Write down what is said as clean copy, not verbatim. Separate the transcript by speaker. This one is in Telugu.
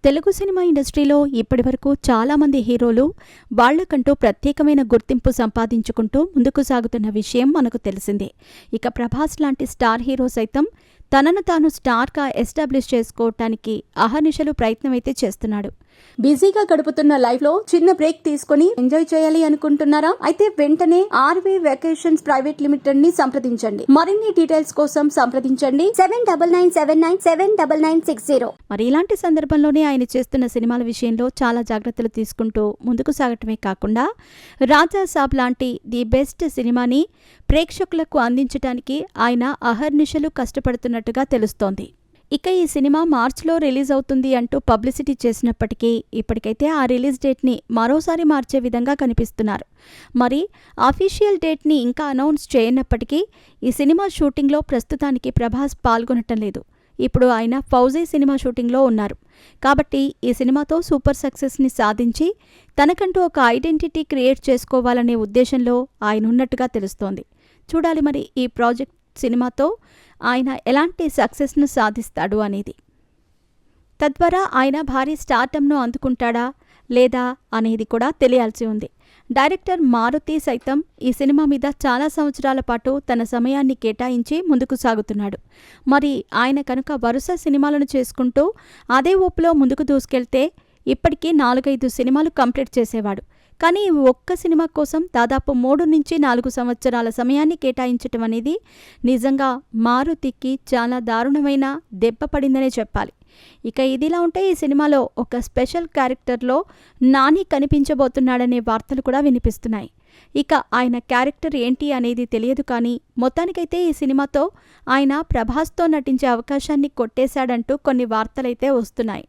Speaker 1: తెలుగు సినిమా ఇండస్ట్రీలో ఇప్పటివరకు చాలామంది హీరోలు వాళ్లకంటూ ప్రత్యేకమైన గుర్తింపు సంపాదించుకుంటూ ముందుకు సాగుతున్న విషయం మనకు తెలిసిందే. ఇక ప్రభాస్ లాంటి స్టార్ హీరో సైతం తనను తాను స్టార్గా ఎస్టాబ్లిష్ చేసుకోవటానికి అహర్నిశలు ప్రయత్నమైతే చేస్తున్నాడు. బిజీగా గడుపుతున్న లైఫ్ లో చిన్న బ్రేక్ తీసుకుని ఎంజాయ్ చేయాలి అనుకుంటున్నారా? అయితే వెంటనే ఆర్వే వెకేషన్స్ ప్రైవేట్ లిమిటెడ్ ని సంప్రదించండి. మరిన్ని డీటెయిల్స్ కోసం సంప్రదించండి 7997979960. మరి ఇలాంటి సందర్భంలోనే ఆయన చేస్తున్న సినిమాల విషయంలో చాలా జాగ్రత్తలు తీసుకుంటూ ముందుకు సాగటమే కాకుండా రాజా సాబ్ లాంటి ది బెస్ట్ సినిమాని ప్రేక్షకులకు అందించడానికి ఆయన అహర్నిశలు కష్టపడుతున్నట్టుగా తెలుస్తోంది. ఇక ఈ సినిమా మార్చిలో రిలీజ్ అవుతుంది అంటూ పబ్లిసిటీ చేసినప్పటికీ ఇప్పటికైతే ఆ రిలీజ్ డేట్ని మరోసారి మార్చే విధంగా కనిపిస్తున్నారు. మరి అఫీషియల్ డేట్ని ఇంకా అనౌన్స్ చేయనప్పటికీ ఈ సినిమా షూటింగ్లో ప్రస్తుతానికి ప్రభాస్ పాల్గొనటం లేదు. ఇప్పుడు ఆయన ఫౌజీ సినిమా షూటింగ్లో ఉన్నారు. కాబట్టి ఈ సినిమాతో సూపర్ సక్సెస్ని సాధించి తనకంటూ ఒక ఐడెంటిటీ క్రియేట్ చేసుకోవాలనే ఉద్దేశంలో ఆయన ఉన్నట్టుగా తెలుస్తోంది. చూడాలి మరి ఈ ప్రాజెక్ట్ సినిమాతో ఆయన ఎలాంటి సక్సెస్ను సాధిస్తాడు అనేది. తద్వారా ఆయన భారీ స్టార్టమ్ను అందుకుంటాడా లేదా అనేది కూడా తెలియాల్సి ఉంది. డైరెక్టర్ మారుతి సైతం ఈ సినిమా మీద చాలా సంవత్సరాల పాటు తన సమయాన్ని కేటాయించి ముందుకు సాగుతున్నాడు. మరి ఆయన కనుక వరుస సినిమాలను చేసుకుంటూ అదే ఊపులో ముందుకు దూసుకెళ్తే ఇప్పటికీ 4-5 సినిమాలు కంప్లీట్ చేసేవాడు. కానీ ఒక్క సినిమా కోసం దాదాపు 3 నుంచి 4 సంవత్సరాల సమయాన్ని కేటాయించటం అనేది నిజంగా మారుతికి చాలా దారుణమైన దెబ్బ పడిందనే చెప్పాలి. ఇక ఇదిలా ఉంటే ఈ సినిమాలో ఒక స్పెషల్ క్యారెక్టర్లో నాని కనిపించబోతున్నాడనే వార్తలు కూడా వినిపిస్తున్నాయి. ఇక ఆయన క్యారెక్టర్ ఏంటి అనేది తెలియదు, కానీ మొత్తానికైతే ఈ సినిమాతో ఆయన ప్రభాస్తో నటించే అవకాశాన్ని కొట్టేశాడంటూ కొన్ని వార్తలైతే వస్తున్నాయి.